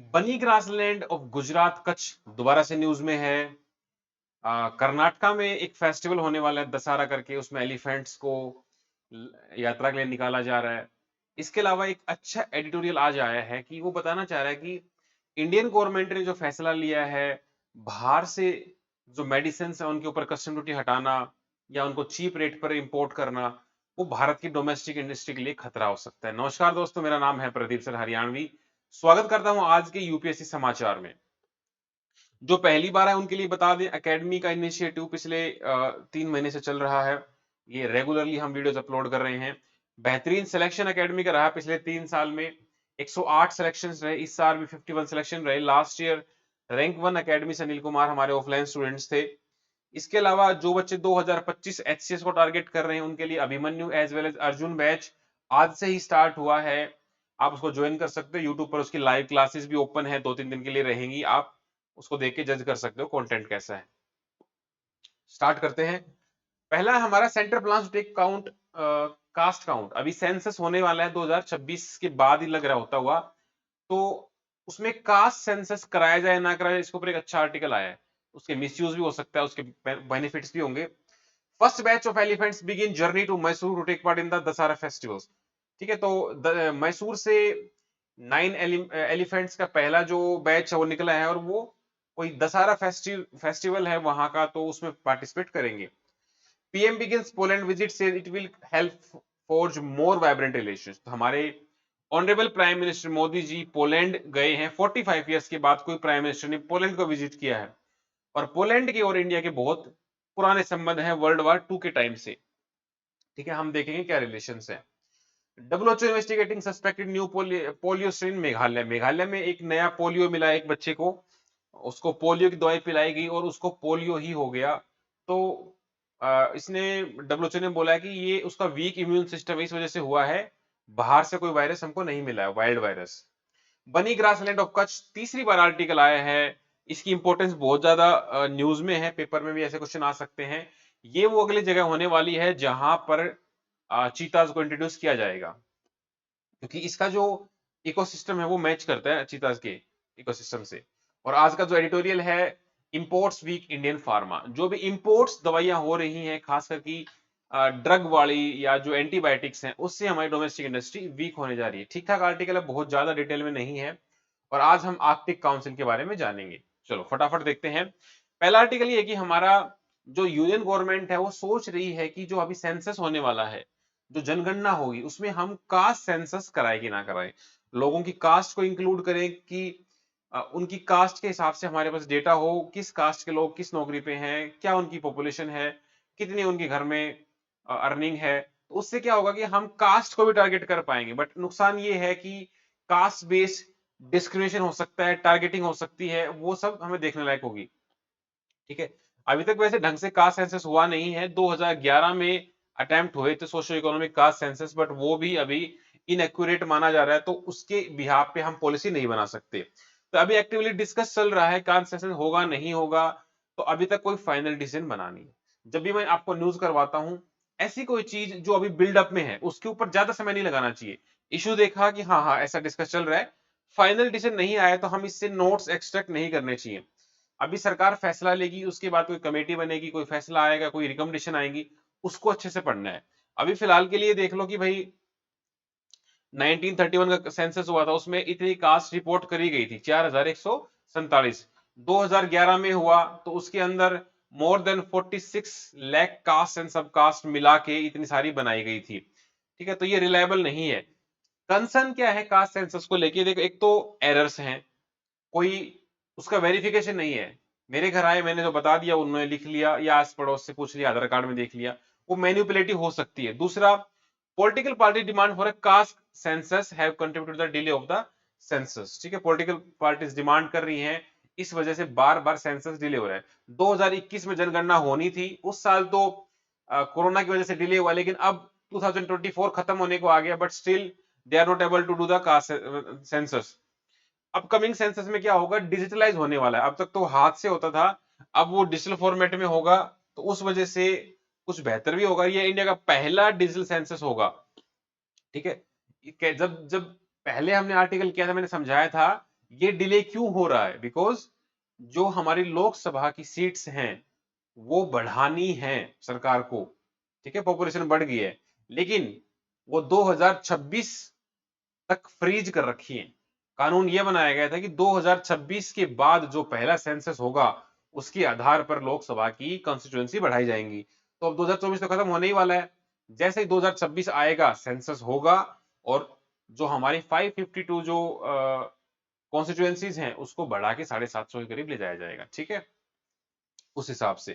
बनी grassland of Gujarat Kutch दोबारा से न्यूज में है। कर्नाटका में एक फेस्टिवल होने वाला है दशहरा करके, उसमें एलिफेंट्स को यात्रा के लिए निकाला जा रहा है। इसके अलावा एक अच्छा एडिटोरियल आज आया है कि वो बताना चाह रहा है कि इंडियन गवर्नमेंट ने जो फैसला लिया है बाहर से जो मेडिसिन है उनके ऊपर कस्टम ड्यूटी हटाना या उनको चीप रेट पर इंपोर्ट करना, वो भारत की डोमेस्टिक इंडस्ट्री के लिए खतरा हो सकता है। नमस्कार दोस्तों, मेरा नाम है प्रदीप सर हरियाणवी। स्वागत करता हूं आज के यूपीएससी समाचार में। जो पहली बार है उनके लिए बता दें, एकेडमी का इनिशिएटिव पिछले 3 महीने से चल रहा है। ये रेगुलरली हम वीडियोस अपलोड कर रहे हैं। बेहतरीन सिलेक्शन एकेडमी का रहा पिछले 3 साल में। 108 सिलेक्शंस रहे, इस साल भी 51 सिलेक्शन रहे। लास्ट ईयर रैंक 1 एकेडमी से अनिल कुमार हमारे ऑफलाइन स्टूडेंट्स थे। इसके अलावा जो बच्चे 2025 एचसीएस को टारगेट कर रहे हैं उनके लिए Abhimanyu as well as Arjun batch आज से ही स्टार्ट हुआ है। आप उसको ज्वाइन कर सकते हो। यूट्यूब पर उसकी लाइव क्लासेस भी ओपन है, 2-3 दिन के लिए रहेंगी। आप उसको देख के जज कर सकते हो कंटेंट कैसा है। स्टार्ट करते हैं। पहला है हमारा centre plan to take count caste count. अभी सेंसस होने वाला है 2026 के बाद ही लग रहा होता हुआ, तो उसमें कास्ट सेंसस कराया जाए ना कराया जाए, इसके ऊपर एक अच्छा आर्टिकल आया है। उसके मिसयूज भी हो सकता है, उसके बेनिफिट्स भी होंगे। First batch of elephants begin journey to Mysore to take part in the Dussehra festivals. ठीक है, तो मैसूर से 9 एलिफेंट्स का पहला जो बैच है वो निकला है और वो कोई दशहरा फेस्टिवल है वहां का, तो उसमें पार्टिसिपेट करेंगे। पीएम बिगिंस पोलैंड विजिट से it will help forge more vibrant relations. तो हमारे honourable prime minister Modi ji Poland गए हैं। 45 ईयर्स के बाद कोई प्राइम मिनिस्टर ने पोलैंड को विजिट किया है, और पोलैंड के और इंडिया के बहुत पुराने संबंध हैं वर्ल्ड वार 2 के टाइम से। ठीक है, हम देखेंगे क्या रिलेशंस है। WHO investigating suspected new polio strain. Meghalaya में एक नया पोलियो मिला एक बच्चे को, उसको पोलियो की दवाई पिलाई गई और उसको पोलियो ही हो गया। तो इसने डब्ल्यूएचओ ने बोला है कि ये उसका वीक इम्यून सिस्टम इस वजह से हुआ है, बाहर से कोई वायरस हमको नहीं मिला है, वाइल्ड वायरस। बनी ग्रासलैंड ऑफ कच्छ तीसरी बार आर्टिकल आया है। इसकी इंपॉर्टेंस बहुत ज्यादा न्यूज में है, पेपर में भी ऐसे क्वेश्चन आ सकते हैं। ये वो अगली जगह होने वाली है जहां पर चीताज को इंट्रोड्यूस किया जाएगा, क्योंकि इसका जो इकोसिस्टम है वो मैच करता है चीताज के इकोसिस्टम से। और आज का जो एडिटोरियल है, इंपोर्ट्स वीक इंडियन फार्मा। जो भी इंपोर्ट्स दवाइयां हो रही हैं खास करके ड्रग वाली या जो एंटीबायोटिक्स हैं, उससे हमारी डोमेस्टिक इंडस्ट्री वीक होने जा रही है। ठीक ठाक आर्टिकल है, बहुत ज्यादा डिटेल में नहीं है। और आज हम आर्कटिक काउंसिल के बारे में जानेंगे। चलो फटाफट देखते हैं। पहला आर्टिकल ये है कि हमारा जो यूनियन गवर्नमेंट है वो सोच रही है कि जो अभी सेंसस होने वाला है, जो जनगणना होगी, उसमें हम कास्ट सेंसस कराए कि ना कराए, लोगों की कास्ट को इंक्लूड करें कि उनकी कास्ट के हिसाब से हमारे पास डेटा हो, किस कास्ट के लोग किस नौकरी पे हैं, क्या उनकी पॉपुलेशन है, कितनी उनके घर में अर्निंग है। तो उससे क्या होगा कि हम कास्ट को भी टारगेट कर पाएंगे। बट नुकसान ये है कि कास्ट बेस्ड डिस्क्रिमिनेशन हो सकता है, टारगेटिंग हो सकती है, वो सब हमें देखने लायक होगी। ठीक है, अभी तक वैसे ढंग से कास्ट सेंसस हुआ नहीं है। 2011 में अटेम्प्ट हुए थे socio economic caste census, but वो भी अभी इनएक्यूरेट माना जा रहा है, तो उसके बिहाफ पे हम पॉलिसी नहीं बना सकते। तो अभी एक्टिवली डिस्कस चल रहा है कास्ट सेंसस होगा नहीं होगा, तो अभी तक कोई फाइनल डिसीजन बना नहीं है। जब भी मैं आपको न्यूज करवाता हूं, ऐसी कोई चीज जो अभी बिल्डअप में है उसके ऊपर ज्यादा समय नहीं लगाना चाहिए। इशू देखा कि हाँ हाँ ऐसा डिस्कस चल रहा है, फाइनल डिसीजन नहीं आया तो हम इससे नोट्स एक्सट्रैक्ट नहीं करने चाहिए। अभी सरकार फैसला लेगी, उसके बाद कोई कमेटी बनेगी, कोई फैसला आएगा, कोई रिकमेंडेशन आएगी, उसको अच्छे से पढ़ना है। अभी फिलहाल के लिए देख लो कि भाई 1931 का सेंसस हुआ था, उसमें इतनी कास्ट रिपोर्ट करी गई थी 4147। 2011 में हुआ तो उसके अंदर more than 46 lakh caste and sub caste मिला के इतनी सारी बनाई गई थी। ठीक है, तो ये रिलायबल नहीं है। कंसर्न क्या है कास्ट सेंसस को लेके? देखो, एक तो एरर्स हैं, कोई उसका वेरिफिकेशन नहीं है। मेरे घर आए, मैंने जो बता दिया उन्होंने लिख लिया, या आस पड़ोस से पूछ लिया, आधार कार्ड में देख लिया, वो मैन्युपुलेटिव हो सकती है। दूसरा, political party demand for a caste census have contributed the delay of the census. ठीक है, पॉलिटिकल पार्टीज डिमांड कर रही हैं, इस वजह से बार बार सेंसस डिले हो रहा है। 2021 में जनगणना होनी थी, उस साल तो कोरोना की वजह से डिले हुआ, लेकिन अब 2024 खत्म होने को आ गया, but still they are not able to do the caste census. Upcoming census में क्या होगा, डिजिटलाइज होने वाला है। अब तक तो हाथ से होता था, अब वो डिजिटल फॉर्मेट में होगा, तो उस वजह से कुछ बेहतर भी होगा। ये इंडिया का पहला डिजिटल सेंसस होगा। ठीक है, जब जब पहले हमने आर्टिकल किया था, मैंने समझाया था ये डिले क्यों हो रहा है? बिकॉज जो हमारी लोकसभा की सीट्स हैं वो बढ़ानी है सरकार को, ठीक है, पॉपुलेशन बढ़ गई है, लेकिन वो 2026 तक फ्रीज कर रखी है। कानून ये बनाया गया था कि 2026 के बाद जो पहला सेंसस होगा उसके आधार पर लोकसभा की कॉन्स्टिट्यूएंसी बढ़ाई जाएंगी। तो अब 2024 तो खत्म होने ही वाला है, जैसे ही 2026 आएगा सेंसस होगा और जो हमारी 552 जो कॉन्स्टिट्यूएंसीज हैं उसको बढ़ा के 750 के करीब ले जाया जाएगा, ठीक है, उस हिसाब से।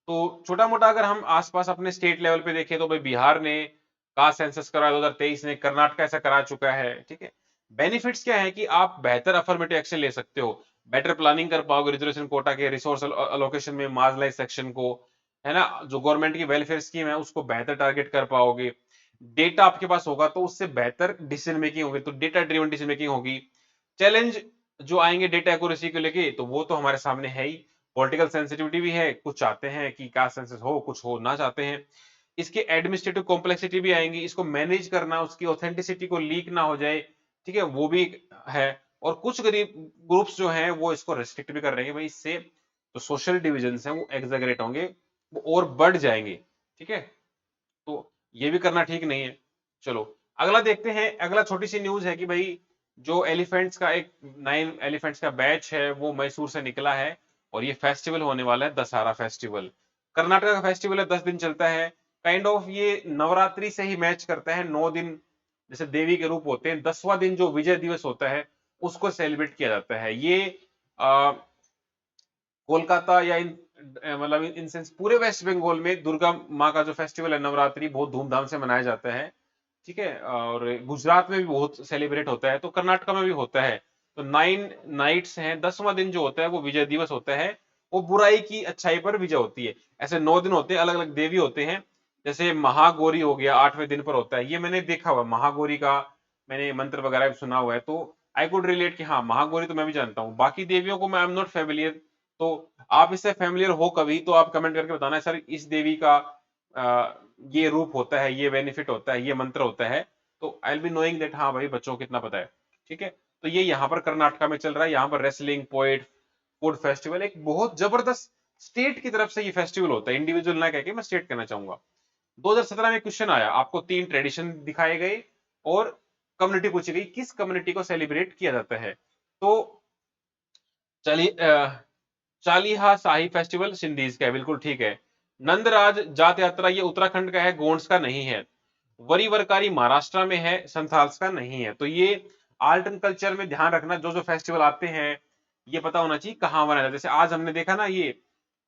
तो छोटा मोटा अगर हम आसपास अपने स्टेट लेवल पे देखें तो भाई बिहार ने का सेंसस करा 2023 में, कर्नाटक ऐसा करा चुका है, ठीक है। बेनिफिट्स क्या है कि आप बेहतर अफर्मेटिव एक्शन ले सकते हो, बेटर प्लानिंग कर पाओगे रिजर्वेशन कोटा के रिसोर्स अलोकेशन में, मार्जिनलाइज सेक्शन को, है ना, जो गवर्नमेंट की वेलफेयर स्कीम है उसको बेहतर टारगेट कर पाओगे। डेटा आपके पास होगा तो उससे बेहतर डिसीजन मेकिंग होगी, तो डेटा ड्रिवन डिसीजन मेकिंग होगी। चैलेंज जो आएंगे डेटा एक्यूरेसी को लेके तो वो तो हमारे सामने है ही, पॉलिटिकल सेंसिटिविटी भी है, कुछ चाहते हैं कि कास्ट सेंसस हो, कुछ हो ना चाहते हैं। इसके एडमिनिस्ट्रेटिव कॉम्प्लेक्सिटी भी आएंगी, इसको मैनेज करना, उसकी ऑथेंटिसिटी को लीक ना हो जाए, ठीक है, वो भी है। और कुछ गरीब ग्रुप्स जो हैं वो इसको रेस्ट्रिक्ट भी कर रहे हैं भाई, इससे तो सोशल डिविजन हैं वो एग्जैगरेट होंगे, वो और बढ़ जाएंगे, ठीक है, तो ये भी करना ठीक नहीं है। चलो अगला देखते हैं, अगला छोटी सी न्यूज है कि भाई जो एलिफेंट्स का एक 9 एलिफेंट्स का बैच है वो मैसूर से निकला है और ये फेस्टिवल होने वाला है दशहरा फेस्टिवल, कर्नाटक का फेस्टिवल है, 10 दिन चलता है, काइंड ऑफ ये नवरात्रि से ही मैच करता है, 9 दिन जैसे देवी के रूप होते हैं, 10वां दिन जो विजय दिवस होता है उसको सेलिब्रेट किया जाता है। ये कोलकाता या इन मतलब इन सेंस पूरे वेस्ट बंगाल में दुर्गा माँ का जो फेस्टिवल है नवरात्रि बहुत धूमधाम से मनाया जाता है, ठीक है, और गुजरात में भी बहुत सेलिब्रेट होता है, तो कर्नाटक में भी होता है। तो 9 नाइट्स हैं, 10वां दिन जो होता है वो विजय दिवस होता है, वो बुराई की अच्छाई पर विजय होती है। ऐसे 9 दिन होते हैं, अलग अलग देवी होते हैं, जैसे महागौरी हो गया 8वें दिन पर होता है, ये मैंने देखा हुआ महागौरी का, मैंने मंत्र वगैरह भी सुना हुआ है, तो आई कुड रिलेट कि हाँ महागौरी तो मैं भी जानता हूँ, बाकी देवियों को मैं आई एम नॉट फेमिलियर। तो आप इससे फेमिलियर हो कभी तो आप कमेंट करके बताना सर इस देवी का ये रूप होता है, ये बेनिफिट होता है, ये मंत्र होता है, तो I will be knowing that हाँ भाई बच्चों को कितना पता है, ठीक है। तो ये यहाँ पर कर्नाटका में चल रहा है, यहाँ पर रेसलिंग, पोएट, फूड फेस्टिवल, एक बहुत जबरदस्त स्टेट की तरफ से ये फेस्टिवल होता है, इंडिविजुअल ना कह के मैं स्टेट कहना चाहूंगा। 2017 में क्वेश्चन आया, आपको 3 ट्रेडिशन दिखाए गए और कम्युनिटी पूछी गई किस कम्युनिटी को सेलिब्रेट किया जाता है, तो चलिए चालीहा शाही फेस्टिवल सिंधीज का है, बिल्कुल ठीक है। नंदराज जात यात्रा ये उत्तराखंड का है, गोंड्स का नहीं है। वरीवरकारी महाराष्ट्र में है, संथाल्स का नहीं है। तो ये आर्ट एंड कल्चर में ध्यान रखना, जो जो फेस्टिवल आते हैं ये पता होना चाहिए कहाँ मनाया जाता है। जैसे आज हमने देखा ना ये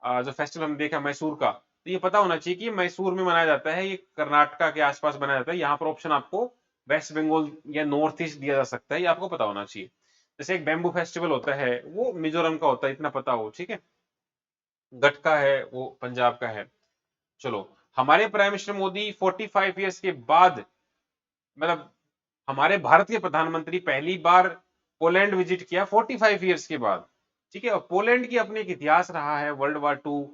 जो फेस्टिवल हमने देखा मैसूर का, तो ये पता होना चाहिए कि मैसूर में मनाया जाता है, ये कर्नाटका के आसपास मनाया जाता है। यहाँ पर ऑप्शन आपको वेस्ट बंगाल या नॉर्थ ईस्ट दिया जा सकता है, ये आपको पता होना चाहिए। जैसे एक बैम्बू फेस्टिवल होता है वो मिजोरम का होता है, इतना पता हो, ठीक है। गटका है वो पंजाब का है। चलो हमारे प्राइम मिनिस्टर मोदी 45 ईयर्स के बाद, मतलब हमारे भारत के प्रधानमंत्री पहली बार पोलैंड विजिट किया 45 ईयर्स के बाद, ठीक है। और पोलैंड की अपने एक इतिहास रहा है, वर्ल्ड वार 2,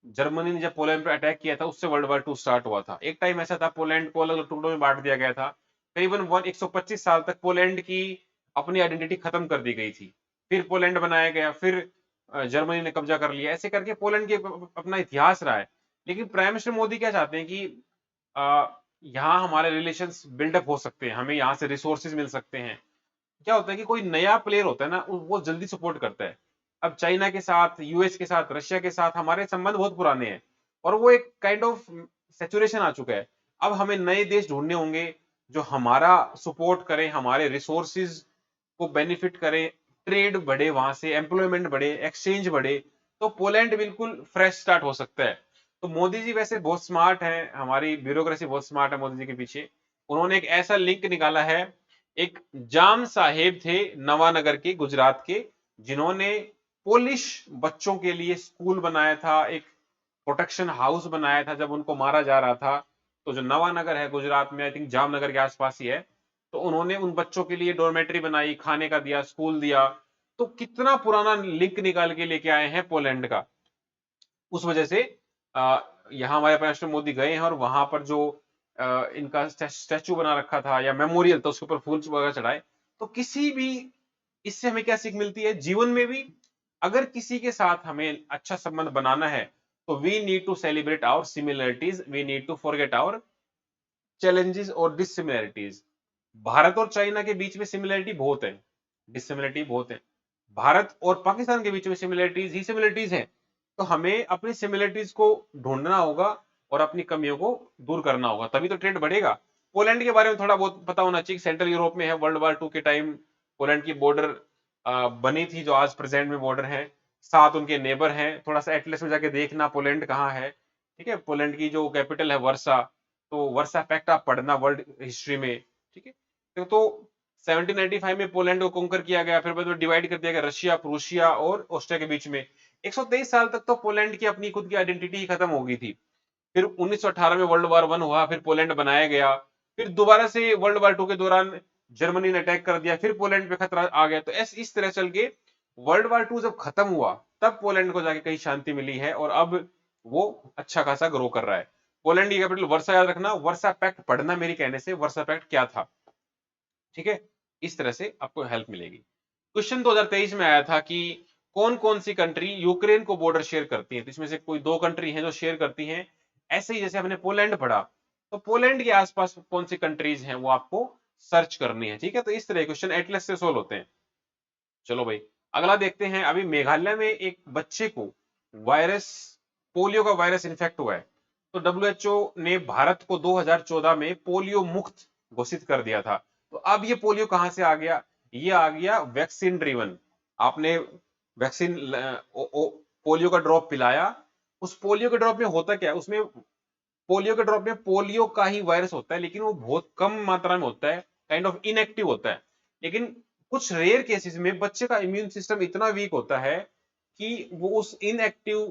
जर्मनी ने जब पोलैंड पर अटैक किया था उससे वर्ल्ड वार 2 स्टार्ट हुआ था। एक टाइम ऐसा था पोलैंड को अलग अलग टुकड़ों में बांट दिया गया था, करीबन 125 साल तक पोलैंड की अपनी आइडेंटिटी खत्म कर दी गई थी, फिर पोलैंड बनाया गया, फिर जर्मनी ने कब्जा कर लिया, ऐसे करके पोलैंड की अपना इतिहास रहा है। लेकिन प्राइम मिनिस्टर मोदी क्या चाहते हैं कि यहाँ हमारे रिलेशंस बिल्डअप हो सकते हैं, हमें यहाँ से रिसोर्सेज मिल सकते हैं। क्या होता है कि कोई नया प्लेयर होता है ना वो जल्दी सपोर्ट करता है। अब चाइना के साथ, यूएस के साथ, रशिया के साथ हमारे संबंध बहुत पुराने हैं और वो एक काइंड ऑफ सेचुरेशन आ चुका है। अब हमें नए देश ढूंढने होंगे जो हमारा सपोर्ट करें, हमारे रिसोर्सेज को बेनिफिट करें, ट्रेड बढ़े, वहां से एम्प्लॉयमेंट बढ़े, एक्सचेंज बढ़े, तो पोलैंड बिल्कुल फ्रेश स्टार्ट हो सकता है। तो मोदी जी वैसे बहुत स्मार्ट हैं, हमारी ब्यूरोक्रेसी बहुत स्मार्ट है मोदी जी के पीछे। उन्होंने एक ऐसा लिंक निकाला है, एक जाम साहेब थे नवानगर के, गुजरात के, जिन्होंने पोलिश बच्चों के लिए स्कूल बनाया था, एक प्रोटेक्शन हाउस बनाया था जब उनको मारा जा रहा था। तो जो नवानगर है गुजरात में, आई थिंक जामनगर के आसपास ही है, तो उन्होंने उन बच्चों के लिए डोरमेट्री बनाई, खाने का दिया, स्कूल दिया। तो कितना पुराना लिंक निकाल के लेके आए हैं पोलैंड का। उस वजह से यहाँ हमारे प्राइम मिनिस्टर मोदी गए हैं और वहां पर जो इनका स्टैचू बना रखा था या मेमोरियल था उसके ऊपर फूल वगैरह चढ़ाए। तो किसी भी इससे हमें क्या सीख मिलती है? जीवन में भी अगर किसी के साथ हमें अच्छा संबंध बनाना है तो we need to celebrate our similarities, we need to forget our challenges और डिससिमिलरिटीज। भारत और चाइना के बीच में सिमिलरिटी बहुत है, डिससिमिलरिटी बहुत है। भारत और पाकिस्तान के बीच में सिमिलरिटीज ही सिमिलरिटीज हैं। तो हमें अपनी सिमिलरिटीज को ढूंढना होगा और अपनी कमियों को दूर करना होगा, तभी तो ट्रेड बढ़ेगा। पोलैंड के बारे में थोड़ा बहुत पता होना चाहिए। सेंट्रल यूरोप में है, वर्ल्ड वॉर 2 के टाइम पोलैंड की बॉर्डर बनी थी, जो आज प्रेजेंट में बॉर्डर है। साथ उनके नेबर हैं, थोड़ा सा एटलस में जाके देखना पोलैंड कहाँ है। ठीक है, पोलैंड की जो कैपिटल है वर्सा, तो वर्सा पैक्ट आप पढ़ना वर्ल्ड हिस्ट्री में। ठीक है, तो 1795 में पोलैंड को कॉन्कर किया गया, फिर बाद में डिवाइड कर दिया गया रशिया, प्रूशिया और ऑस्ट्रिया के बीच में। 123 साल तक तो पोलैंड की अपनी खुद की आइडेंटिटी ही खत्म हो गई थी। फिर 1918 में वर्ल्ड वॉर 1 हुआ, फिर पोलैंड बनाया गया। फिर दोबारा से वर्ल्ड वॉर 2 के दौरान जर्मनी ने अटैक कर दिया, फिर पोलैंड पे खतरा आ गया। तो ऐसे इस तरह चल के वर्ल्ड वॉर 2 जब खत्म हुआ तब पोलैंड को जाके कहीं शांति मिली है और अब वो अच्छा खासा ग्रो कर रहा है। पोलैंड की कैपिटल वर्सा, याद रखना। वर्सा पैक्ट पढ़ना मेरी कहने से, वर्सा पैक्ट क्या था। ठीक है, इस तरह से आपको हेल्प मिलेगी। क्वेश्चन 2023 में आया था कि कौन कौन सी कंट्री यूक्रेन को बॉर्डर शेयर करती है, तो इसमें से कोई 2 कंट्री हैं जो शेयर करती हैं। ऐसे ही जैसे हमने पोलैंड पढ़ा, तो पोलैंड के आसपास कौन सी कंट्रीज हैं वो आपको सर्च करनी है। ठीक है, तो इस तरह क्वेश्चन एटलस से सोल्व होते हैं। चलो भाई, अगला देखते हैं। अभी मेघालय में एक बच्चे को वायरस, पोलियो का वायरस इन्फेक्ट हुआ है। तो डब्ल्यूएचओ ने भारत को 2014 में पोलियो मुक्त घोषित कर दिया था। तो अब ये पोलियो कहां से आ गया? ये आ गया वैक्सीन ड्रिवन। आपने वैक्सीन पोलियो का ड्रॉप पिलाया, उस पोलियो के ड्रॉप में होता क्या है? उसमें पोलियो के ड्रॉप में पोलियो का ही वायरस होता है, लेकिन वो बहुत कम मात्रा में होता है, काइंड ऑफ इनएक्टिव होता है। लेकिन कुछ रेयर केसेस में बच्चे का इम्यून सिस्टम इतना वीक होता है कि वो उस इनएक्टिव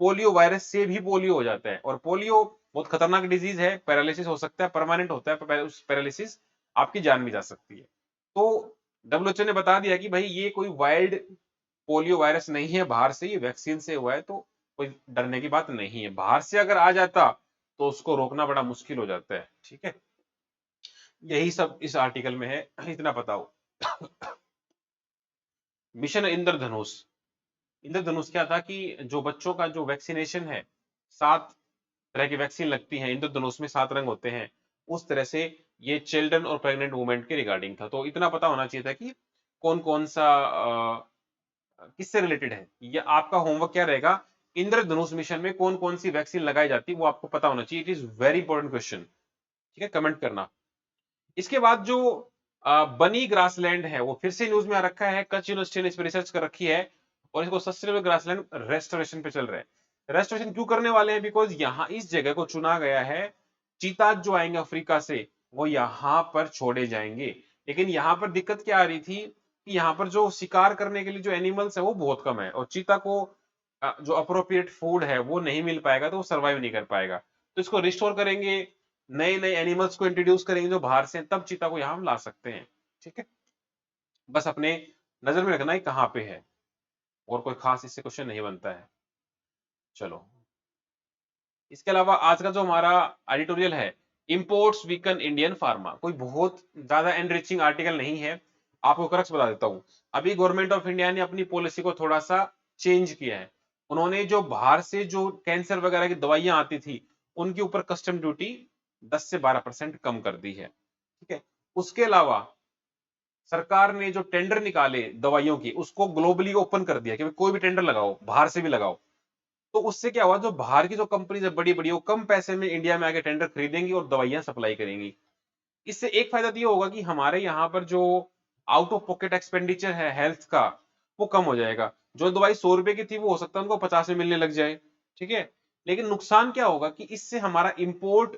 पोलियो वायरस से भी पोलियो हो जाता है। और पोलियो बहुत खतरनाक डिजीज है, पैरालिसिस हो सकता है, परमानेंट होता है, उस पैरालिसिस आपकी जान भी जा सकती है। तो डब्ल्यूएचओ ने बता दिया कि भाई ये कोई वाइल्ड पोलियो वायरस नहीं है, बाहर से, ये वैक्सीन से हुआ है, तो कोई डरने की बात नहीं है। बाहर से अगर आ जाता तो उसको रोकना बड़ा मुश्किल हो जाता है। ठीक है, यही सब इस आर्टिकल में है, इतना पता हो। मिशन इंद्रधनुष। इंद्रधनुष क्या था कि जो बच्चों का जो वैक्सीनेशन है, 7 तरह की वैक्सीन लगती हैं इंद्रधनुष में, 7 रंग होते हैं। उस तरह से ये चिल्ड्रन और प्रेग्नेंट वुमेन के रिगार्डिंग था। तो इतना पता होना चाहिए था कि कौन कौन सा किससे रिलेटेड है। ये आपका होमवर्क क्या रहेगा, इंद्रधनुष मिशन में कौन कौन सी वैक्सीन लगाई जाती है वो आपको पता होना चाहिए। It is very important question. ठीक है, कमेंट करना। इसके बाद जो बनी ग्रासलैंड है वो फिर से न्यूज में आ रखा है। कच्छ यूनिवर्सिटी ने इस पर रिसर्च कर रखी है और इसको सस्टेनेबल ग्रासलैंड रेस्टोरेशन पे चल रहे हैं। रेस्टोरेशन क्यों करने वाले हैं? बिकॉज यहाँ इस जगह को चुना गया है, चीता जो आएंगे अफ्रीका से वो यहाँ पर छोड़े जाएंगे। लेकिन यहाँ पर दिक्कत क्या आ रही थी कि यहाँ पर जो शिकार करने के लिए जो एनिमल्स है वो बहुत कम है, और चीता को जो अप्रोप्रिएट फूड है वो नहीं मिल पाएगा, तो वो सर्वाइव नहीं कर पाएगा। तो इसको रिस्टोर करेंगे, नए नए एनिमल्स को इंट्रोड्यूस करेंगे जो बाहर से, तब चीता को यहाँ हम ला सकते हैं। ठीक है, बस अपने नजर में रखना है कहाँ पे है, और कोई खास इससे क्वेश्चन नहीं बनता है। चलो, इसके अलावा आज का जो हमारा एडिटोरियल है, इंपोर्ट्स वीकन इंडियन फार्मा, कोई बहुत ज्यादा एनरिचिंग आर्टिकल नहीं है। आपको करक्स बता देता हूँ। अभी गवर्नमेंट ऑफ इंडिया ने अपनी पॉलिसी को थोड़ा सा चेंज किया है। उन्होंने जो बाहर से जो कैंसर वगैरह की दवाइयां आती थी उनके ऊपर कस्टम ड्यूटी 10 से 12% कम कर दी है। ठीक है, उसके अलावा सरकार ने जो टेंडर निकाले दवाइयों की उसको ग्लोबली ओपन कर दिया कि कोई भी टेंडर लगाओ, बाहर से भी लगाओ। तो उससे क्या हुआ, जो बाहर की जो कंपनीज है बड़ी बड़ी, वो कम पैसे में इंडिया में आके टेंडर खरीदेंगी और दवाइयां सप्लाई करेंगी। इससे एक फायदा तो ये होगा कि हमारे यहाँ पर जो आउट ऑफ पॉकेट एक्सपेंडिचर है हेल्थ का, वो कम हो जाएगा। जो दवाई 100 रुपए की थी वो हो सकता है उनको 50 में मिलने लग जाए। ठीक है, लेकिन नुकसान क्या होगा कि इससे हमारा इंपोर्ट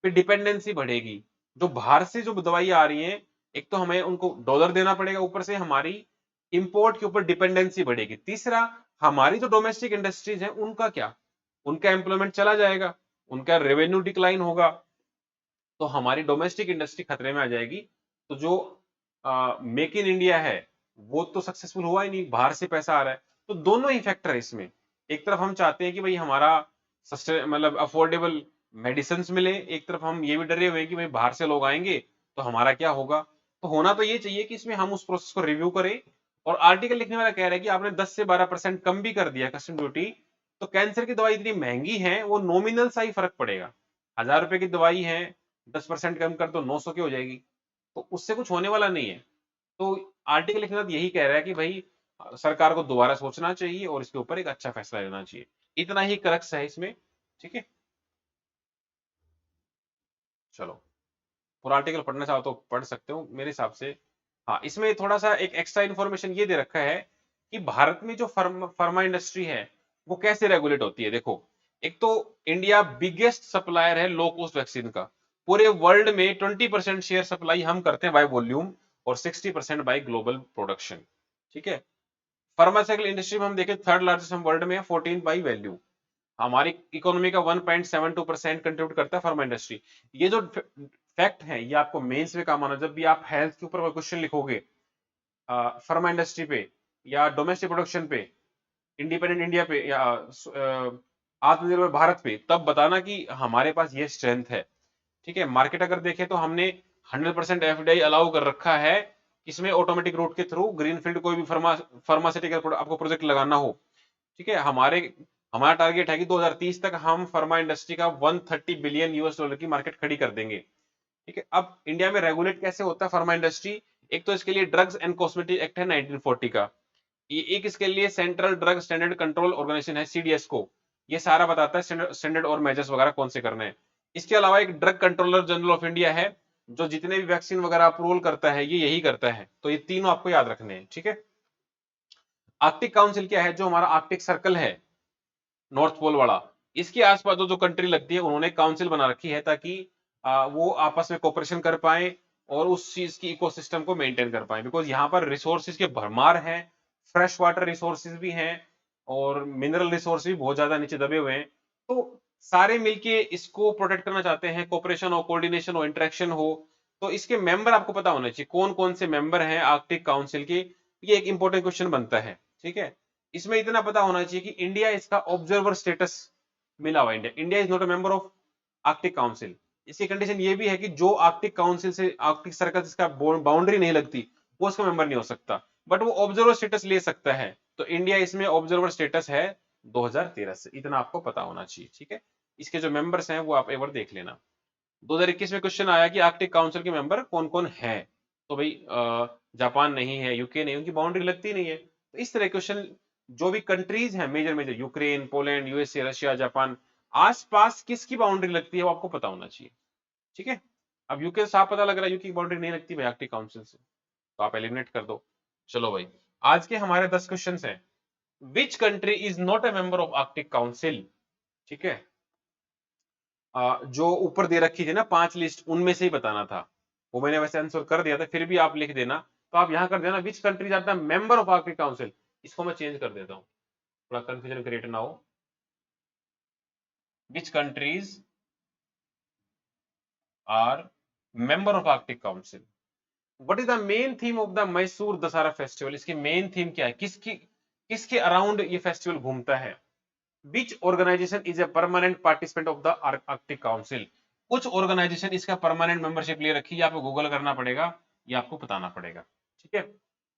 पे डिपेंडेंसी बढ़ेगी। जो बाहर से जो दवाई आ रही है, एक तो हमें उनको डॉलर देना पड़ेगा, ऊपर से हमारी इंपोर्ट के ऊपर डिपेंडेंसी बढ़ेगी। तीसरा, हमारी जो डोमेस्टिक इंडस्ट्रीज हैं उनका क्या, उनका एम्प्लॉयमेंट चला जाएगा, उनका रेवेन्यू डिक्लाइन होगा, तो हमारी डोमेस्टिक इंडस्ट्री खतरे में आ जाएगी। तो जो मेक इन इंडिया है वो तो सक्सेसफुल हुआ ही नहीं, बाहर से पैसा आ रहा है। तो दोनों ही फैक्टर है इसमें। एक तरफ हम चाहते हैं कि भाई हमारा मतलब अफोर्डेबल मेडिसिन मिले, एक तरफ हम ये भी डरे हुए हैं कि भाई बाहर से लोग आएंगे तो हमारा क्या होगा। तो होना तो ये चाहिए कि इसमें हम उस प्रोसेस को रिव्यू करें, और आर्टिकल लिखने वाला कह रहा है कि आपने 10 से 12% कम भी कर दिया कस्टम ड्यूटी, तो कैंसर की दवाई इतनी महंगी है, वो नॉमिनल सा ही फर्क पड़ेगा। 1000 रुपए की दवाई है, 10% कम कर दो 900 की हो जाएगी, तो उससे कुछ होने वाला नहीं है। तो आर्टिकल लिखने वाला यही कह रहा है कि भाई सरकार को दोबारा सोचना चाहिए और इसके ऊपर एक अच्छा फैसला लेना चाहिए। इतना ही क्रक्स है इसमें। ठीक है, चलो, पूरा आर्टिकल पढ़ना चाहो तो पढ़ सकते हो मेरे हिसाब से। हाँ, इसमें थोड़ा सा एक एक्स्ट्रा इन्फॉर्मेशन ये दे रखा है कि भारत में जो फार्मा इंडस्ट्री है वो कैसे रेगुलेट होती है। देखो, एक तो इंडिया बिगेस्ट सप्लायर है लो कॉस्ट वैक्सीन का। पूरे वर्ल्ड में 20% शेयर सप्लाई हम करते हैं बाय वॉल्यूम, और 60% बाय ग्लोबल प्रोडक्शन। ठीक है, फार्मास्यूटिकल इंडस्ट्री में हम देखें थर्ड लार्जेस्ट हम वर्ल्ड में है, 14 बाई वैल्यू। हमारी इकोनॉमी का 1.72% कंट्रीब्यूट करता है फार्मा इंडस्ट्री। ये जो फैक्ट है ये आपको मेंस में काम आना। जब भी आप हेल्थ के ऊपर कोई क्वेश्चन लिखोगे फार्मा इंडस्ट्री पे या डोमेस्टिक प्रोडक्शन पे, इंडिपेंडेंट इंडिया पे, या आत्मनिर्भर भारत पे, तब बताना कि हमारे पास ये स्ट्रेंथ है। ठीक है, मार्केट अगर देखें तो हमने 100% एफडीआई अलाउ कर रखा है, इसमें ऑटोमेटिक रूट के थ्रू ग्रीनफील्ड कोई भी फार्मास्यूटिकल आपको प्रोजेक्ट लगाना हो। ठीक है, हमारा टारगेट है कि 2030 तक हम फार्मा इंडस्ट्री का 130 बिलियन यूएस डॉलर की मार्केट खड़ी कर देंगे। ठीक है, अब इंडिया में रेगुलेट कैसे होता है फार्मा इंडस्ट्री? एक तो इसके लिए ड्रग्स एंड कॉस्मेटिक एक्ट है 1940 का, ये एक इसके लिए central drug standard control organisation है सीडीएस को, ये सारा बताता है स्टैंडर्ड और मेजर्स वगैरह कौन से करने हैं। इसके अलावा एक drug controller general of India है, जो जितने भी वैक्सीन वगैरह अप्रूवल करता है ये यही करता है। तो ये तीनों आपको याद रखने हैं। ठीक है, आर्कटिक काउंसिल क्या है? जो हमारा आर्कटिक सर्कल है नॉर्थ पोल वाला, इसके आसपास जो जो कंट्री लगती है उन्होंने काउंसिल बना रखी है, ताकि वो आपस में कोऑपरेशन कर पाए और उस चीज की इकोसिस्टम को मेंटेन कर पाए। बिकॉज यहाँ पर रिसोर्सेज के भरमार हैं, फ्रेश वाटर रिसोर्सेज भी हैं और मिनरल रिसोर्स भी बहुत ज्यादा नीचे दबे हुए हैं। तो सारे मिलके इसको प्रोटेक्ट करना चाहते हैं, कोऑपरेशन हो, कोऑर्डिनेशन हो, इंटरेक्शन हो। तो इसके मेंबर आपको पता होना चाहिए कौन कौन से मेंबर हैं आर्कटिक काउंसिल के, ये एक इंपॉर्टेंट क्वेश्चन बनता है। ठीक है, इसमें इतना पता होना चाहिए कि इंडिया इसका ऑब्जर्वर स्टेटस मिला हुआ। India India is not a member of Arctic council. इसकी कंडीशन ये भी है कि जो आर्कटिक काउंसिल से आर्कटिक सर्कल जिसका बाउंड्री नहीं लगती वो उसका मेंबर नहीं हो सकता, बट वो ऑब्जर्वर स्टेटस ले सकता है। तो इंडिया इसमें ऑब्जर्वर स्टेटस है 2013 से, इतना आपको पता होना चाहिए। ठीक है, इसके जो मेंबर्स हैं वो आप एक बार देख लेना। 2021 में क्वेश्चन आया कि आर्कटिक काउंसिल के मेंबर कौन कौन है, तो भाई जापान नहीं है, यूके नहीं, उनकी बाउंड्री लगती नहीं है। तो इस तरह क्वेश्चन, जो भी कंट्रीज हैं major major, Ukraine, Poland, USA, Russia, Japan, आसपास किसकी बाउंड्री लगती है वो आपको पता होना चाहिए। ठीक है, अब यूके साफ पता लग रहा है यूके की बाउंड्री नहीं लगती भाई आर्कटिक काउंसिल से, तो आप एलिमिनेट कर दो। चलो भाई, आज के हमारे 10 क्वेश्चन हैं। Which country is not a member of Arctic council? ठीक है, जो ऊपर दे रखी थी ना 5 लिस्ट, उनमें से ही बताना था। वो मैंने वैसे आंसर कर दिया था, फिर भी आप लिख देना। तो आप यहां कर देना विच कंट्री आता है मेंबर ऑफ आर्कटिक काउंसिल। इसको मैं चेंज कर देता हूँ, थोड़ा कंफ्यूजन क्रिएट ना हो। Which countries are member of Arctic Council? What is the main theme of the Mysore Dasara festival? इसकी मेन थीम क्या है? किसके अराउंड ये फेस्टिवल घूमता है? Which organisation is a permanent participant of the Arctic Council? कुछ ऑर्गेनाइजेशन इसका परमानेंट मेंबरशिप ले रखी है, आपको गूगल करना पड़ेगा, ये आपको बताना पड़ेगा। ठीक है,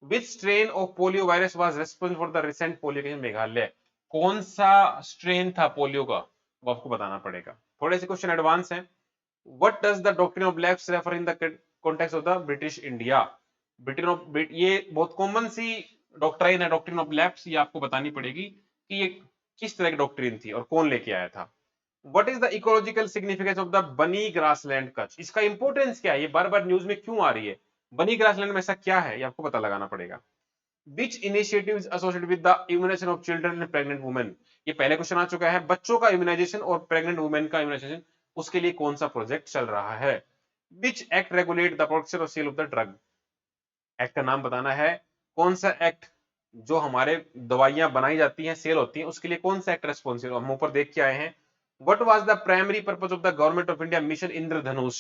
which strain of polio virus was responsible for the recent polio case Meghalaya? कौन सा स्ट्रेन था पोलियो का, वो आपको बताना पड़ेगा। थोड़े से क्वेश्चन एडवांस हैं। What does the doctrine of lapse refer in the context of the British India? Britain of ये बहुत कॉमन सी डॉक्ट्राइन है, डॉक्ट्रिन ऑफ लैप्स, ये आपको बतानी पड़ेगी कि ये किस तरह की डॉक्ट्रिन थी और कौन लेके आया था। What is the ecological significance of the बनी ग्रासलैंड कच्छ? इसका इंपॉर्टेंस क्या है, ये बार बार न्यूज में क्यों आ रही है? बनी ग्रासलैंड में ऐसा क्या है, ये आपको पता लगाना पड़ेगा। Which initiative associated with the immunisation of children and pregnant women? ये पहले क्वेश्चन आ चुका है, बच्चों का इम्यूनाइजेशन और प्रेग्नेंट वुमेन का इम्यूनाइजेशन, उसके लिए कौन सा प्रोजेक्ट चल रहा है? Which act regulate the production और sale of the drug? Act का नाम बताना है। कौन सा एक्ट जो हमारे दवाइयां बनाई जाती हैं, सेल होती हैं, उसके लिए कौन सा एक्ट रेस्पॉन्सिबल? हम ऊपर देख के आए हैं। What was the primary purpose of the government of India mission Indradhanush?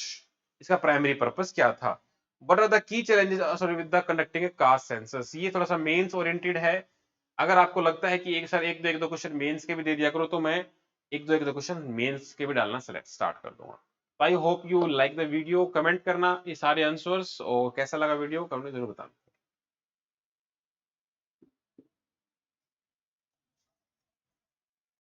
इसका प्राइमरी पर्पस क्या था? What are the key challenges associated with the conducting a caste census? ये थोड़ा सा मेंस ओरिएंटेड है। अगर आपको लगता है कि एक दो क्वेश्चन मेंस के भी दे दिया करो, तो मैं एक दो क्वेश्चन मेंस के भी डालना सेलेक्ट स्टार्ट कर दूंगा। I hope you like the video. Comment करना ये सारे आंसर्स, और कैसा लगा वीडियो कमेंट में जरूर बताना।